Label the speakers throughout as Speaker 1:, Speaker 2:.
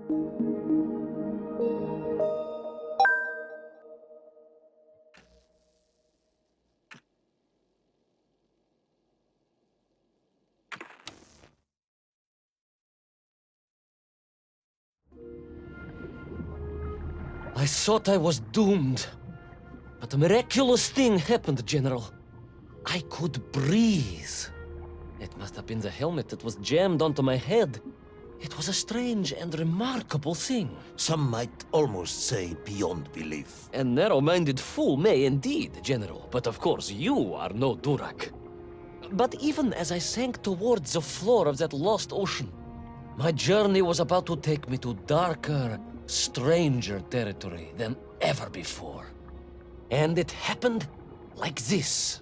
Speaker 1: I thought I was doomed. But a miraculous thing happened, General. I could breathe. It must have been the helmet that was jammed onto my head. It was a strange and remarkable thing.
Speaker 2: Some might almost say beyond belief.
Speaker 1: A narrow-minded fool may indeed, General. But of course, you are no Durak. But even as I sank towards the floor of that lost ocean, my journey was about to take me to darker, stranger territory than ever before. And it happened like this.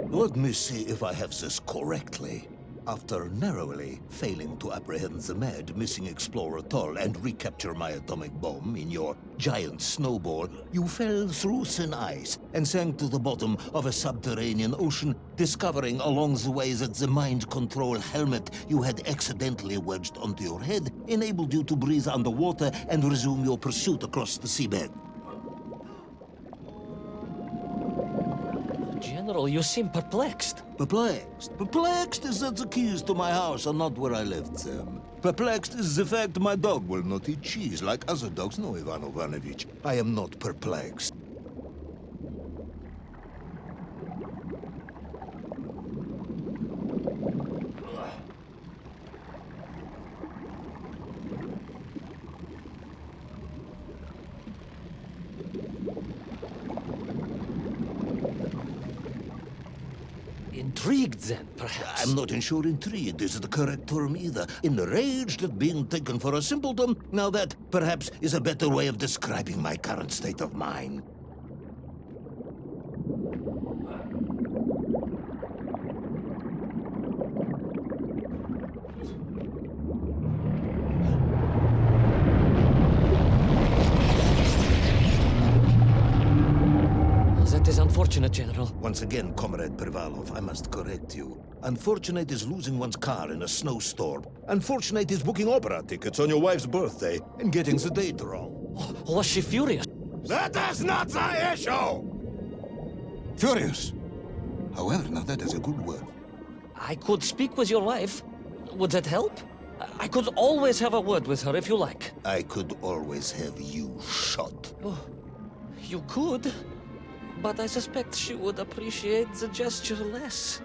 Speaker 2: Let me see if I have this correctly. After narrowly failing to apprehend the mad missing explorer Toll and recapture my atomic bomb in your giant snowball, you fell through thin ice and sank to the bottom of a subterranean ocean, discovering along the way that the mind control helmet you had accidentally wedged onto your head enabled you to breathe underwater and resume your pursuit across the seabed.
Speaker 1: General, you seem perplexed.
Speaker 2: Perplexed? Perplexed is that the keys to my house are not where I left them. Perplexed is the fact my dog will not eat cheese like other dogs. No, Ivan Ivanovich, I am not perplexed.
Speaker 1: Intrigued, then, perhaps?
Speaker 2: I'm not sure intrigued is the correct term either. Enraged at being taken for a simpleton? Now that, perhaps, is a better way of describing my current state of mind.
Speaker 1: That is unfortunate, General.
Speaker 2: Once again, Comrade Privalov, I must correct you. Unfortunate is losing one's car in a snowstorm. Unfortunate is booking opera tickets on your wife's birthday and getting the date wrong.
Speaker 1: Was she furious?
Speaker 2: That is not the issue! Furious. However, now that is a good word.
Speaker 1: I could speak with your wife. Would that help? I could always have a word with her if you like.
Speaker 2: I could always have you shot.
Speaker 1: Oh, you could. But I suspect she would appreciate the gesture less.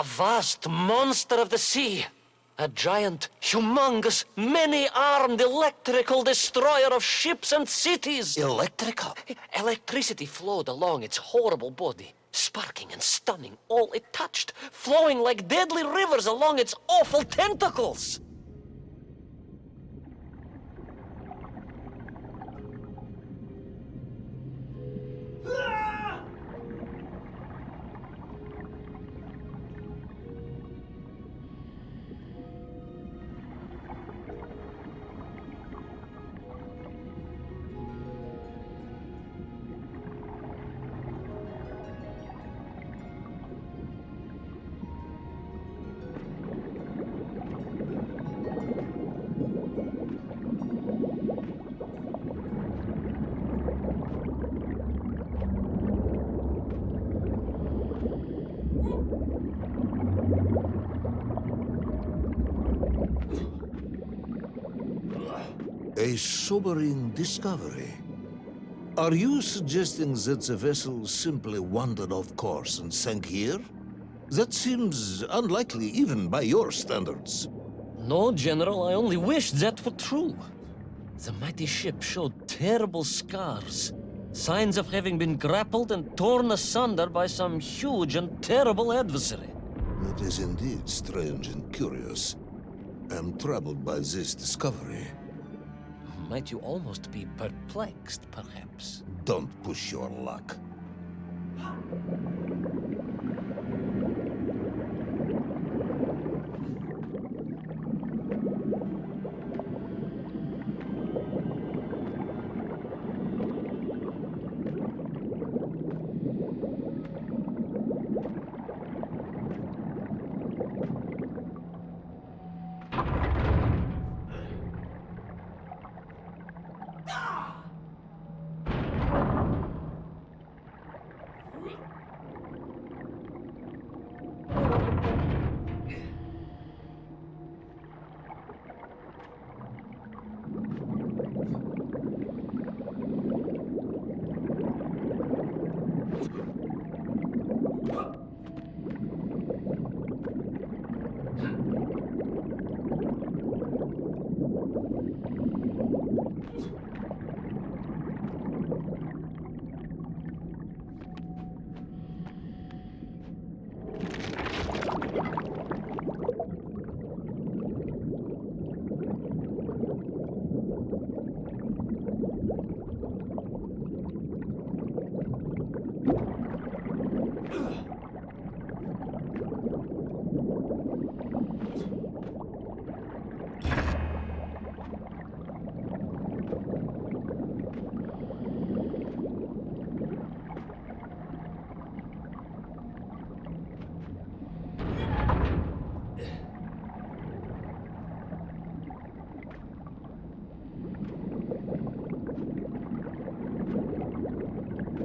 Speaker 1: A vast monster of the sea. A giant, humongous, many-armed electrical destroyer of ships and cities.
Speaker 2: Electrical?
Speaker 1: Electricity flowed along its horrible body, sparking and stunning all it touched, flowing like deadly rivers along its awful tentacles.
Speaker 2: A sobering discovery. Are you suggesting that the vessel simply wandered off course and sank here? That seems unlikely even by your standards.
Speaker 1: No, General, I only wish that were true. The mighty ship showed terrible scars, signs of having been grappled and torn asunder by some huge and terrible adversary.
Speaker 2: It is indeed strange and curious. I am troubled by this discovery.
Speaker 1: Might you almost be perplexed, perhaps?
Speaker 2: Don't push your luck.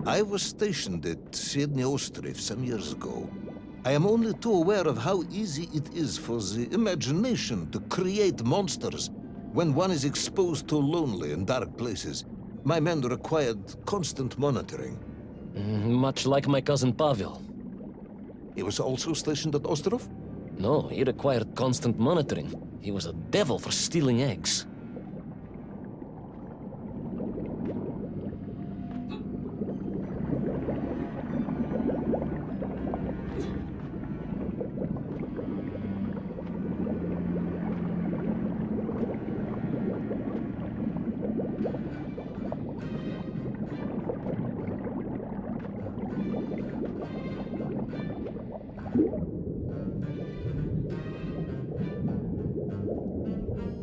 Speaker 2: I was stationed at Sydney Ostrif some years ago. I am only too aware of how easy it is for the imagination to create monsters when one is exposed to lonely and dark places. My men required constant monitoring.
Speaker 1: Much like my cousin Pavel.
Speaker 2: He was also stationed at Ostrov?
Speaker 1: No, he required constant monitoring. He was a devil for stealing eggs.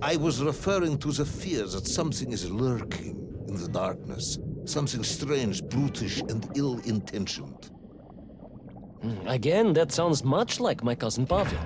Speaker 2: I was referring to the fear that something is lurking in the darkness. Something strange, brutish, and ill-intentioned.
Speaker 1: Again, that sounds much like my cousin Pavel.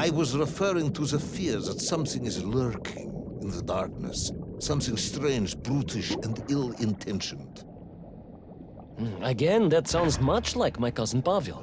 Speaker 2: I was referring to the fear that something is lurking in the darkness. Something strange, brutish, and ill-intentioned.
Speaker 1: Again, that sounds much like my cousin Pavel.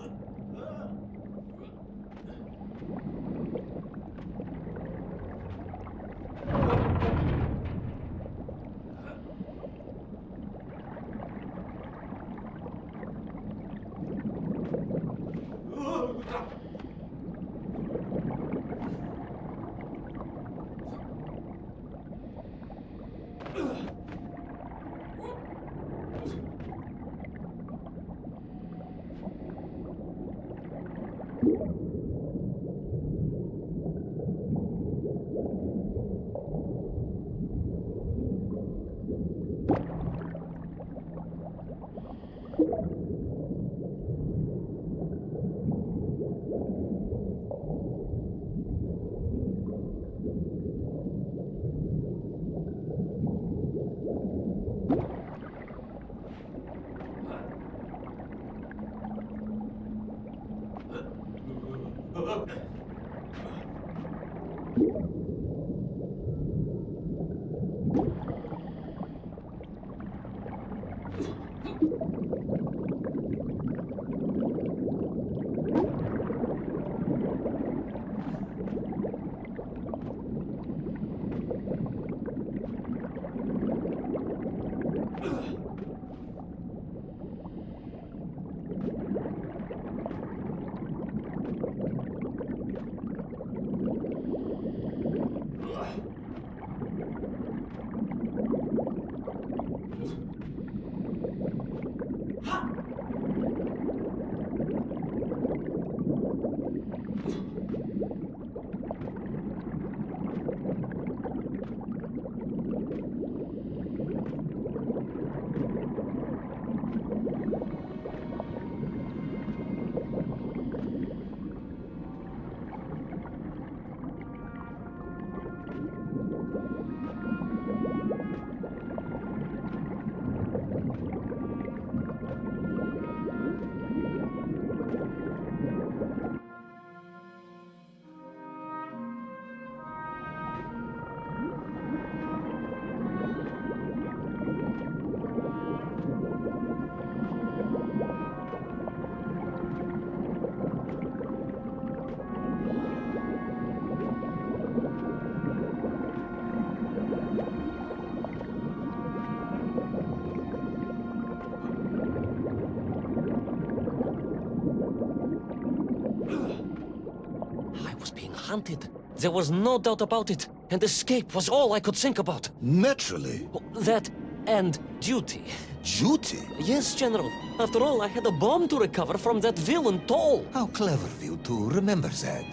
Speaker 1: I was being hunted. There was no doubt about it. And escape was all I could think about.
Speaker 2: Naturally.
Speaker 1: That and duty.
Speaker 2: Duty?
Speaker 1: Yes, General. After all, I had a bomb to recover from that villain Toll.
Speaker 2: How clever of you to remember that.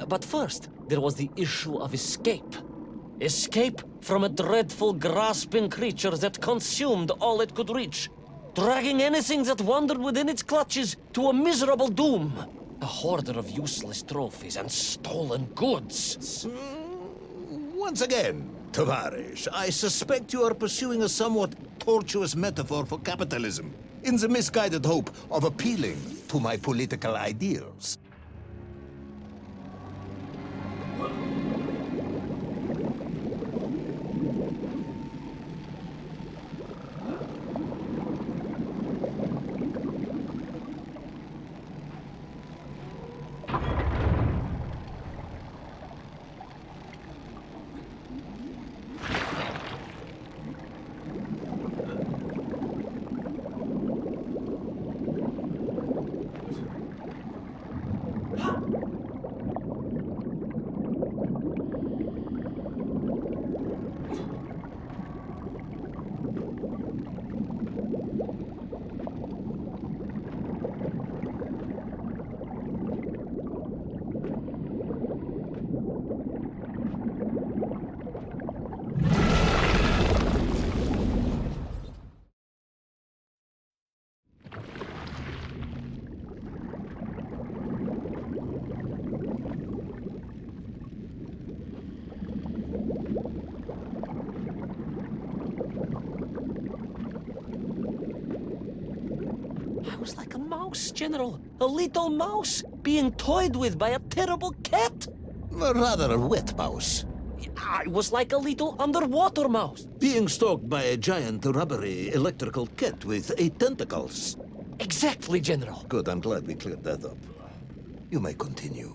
Speaker 1: But first, there was the issue of escape. Escape from a dreadful, grasping creature that consumed all it could reach, dragging anything that wandered within its clutches to a miserable doom. A hoarder of useless trophies and stolen goods.
Speaker 2: Once again, Tavarish, I suspect you are pursuing a somewhat tortuous metaphor for capitalism, in the misguided hope of appealing to my political ideals.
Speaker 1: I was like a mouse, General. A little mouse being toyed with by a terrible cat.
Speaker 2: Rather a wet mouse.
Speaker 1: I was like a little underwater mouse.
Speaker 2: Being stalked by a giant rubbery electrical cat with 8 tentacles.
Speaker 1: Exactly, General.
Speaker 2: Good, I'm glad we cleared that up. You may continue.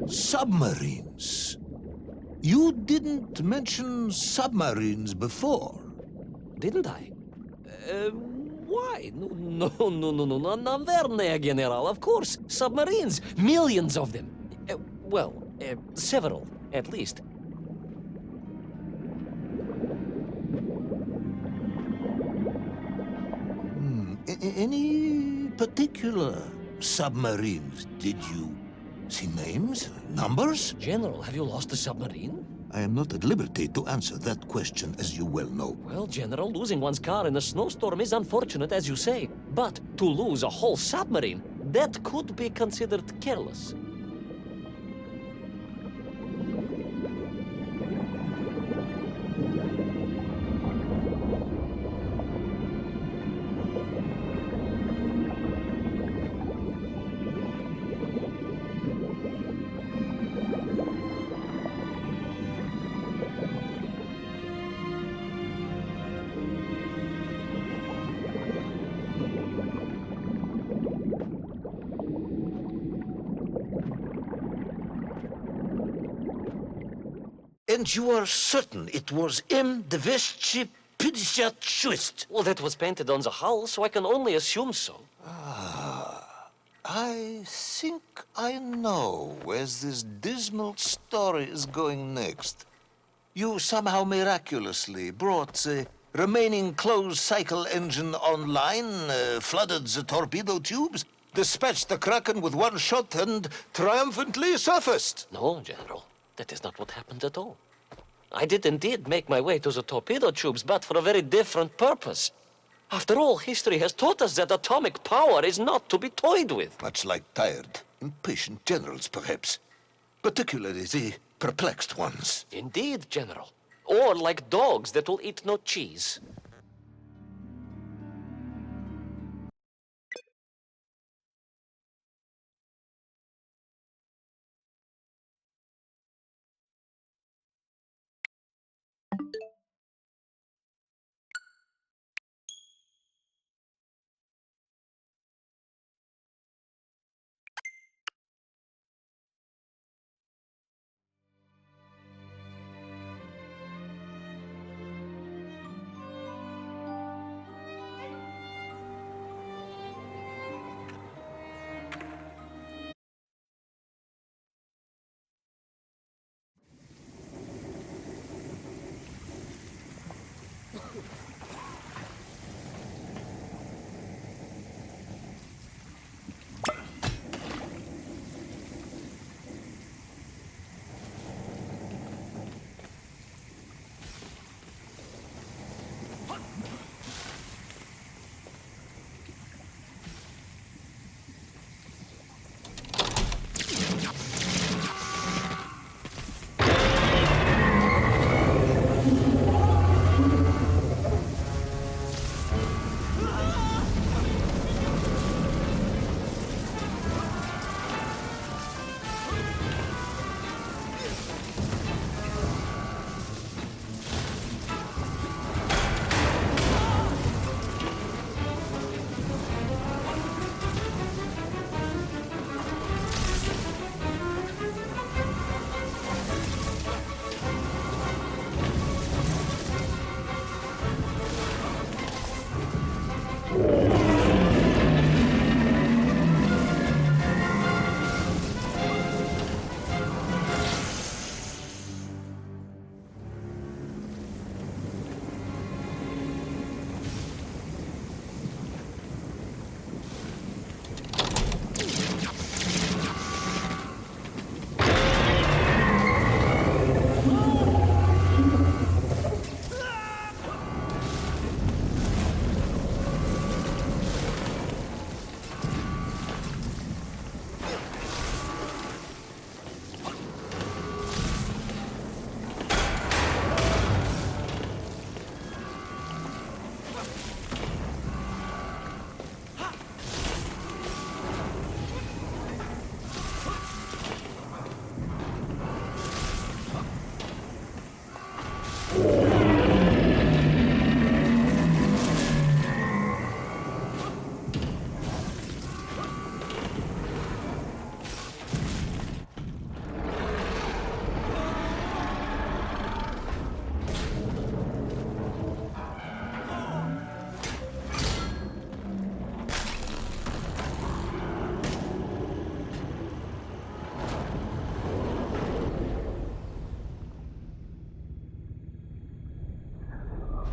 Speaker 2: Submarines. You didn't mention submarines before.
Speaker 1: Didn't I? Why? No, Navernia, General, of course. Submarines. Millions of them. Several, at least.
Speaker 2: Any particular submarines? Did you see names? Numbers?
Speaker 1: General, have you lost a submarine?
Speaker 2: I am not at liberty to answer that question, as you well know.
Speaker 1: Well, General, losing one's car in a snowstorm is unfortunate, as you say. But to lose a whole submarine, that could be considered careless.
Speaker 2: And you are certain it was M. 256?
Speaker 1: Well, that was painted on the hull, so I can only assume so.
Speaker 2: I think I know where this dismal story is going next. You somehow miraculously brought the remaining closed cycle engine online, flooded the torpedo tubes, dispatched the Kraken with one shot, and triumphantly surfaced.
Speaker 1: No, General. That is not what happened at all. I did indeed make my way to the torpedo tubes, but for a very different purpose. After all, history has taught us that atomic power is not to be toyed with.
Speaker 2: Much like tired, impatient generals, perhaps. Particularly the perplexed ones.
Speaker 1: Indeed, General. Or like dogs that will eat no cheese.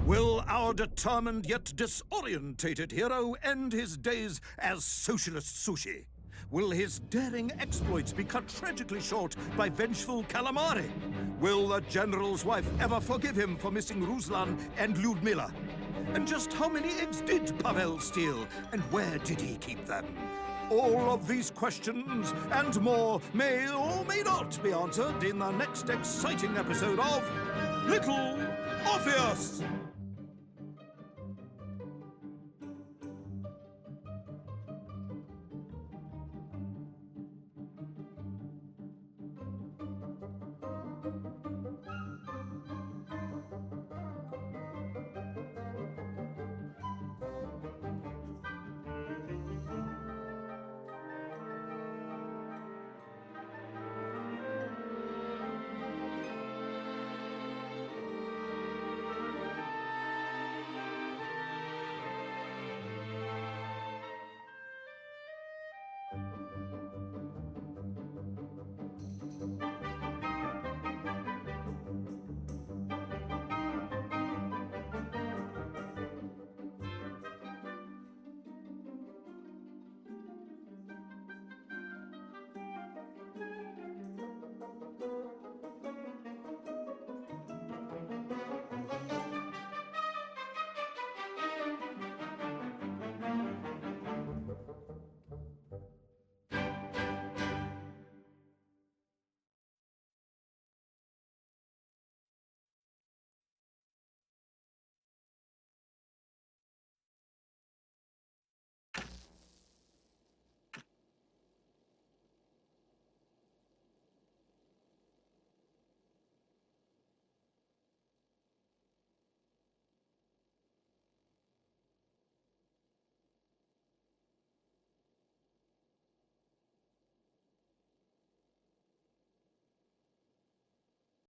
Speaker 3: Will our determined yet disorientated hero end his days as socialist sushi? Will his daring exploits be cut tragically short by vengeful calamari? Will the general's wife ever forgive him for missing Ruslan and Lyudmila? And just how many eggs did Pavel steal, and where did he keep them? All of these questions and more may or may not be answered in the next exciting episode of Little Orpheus!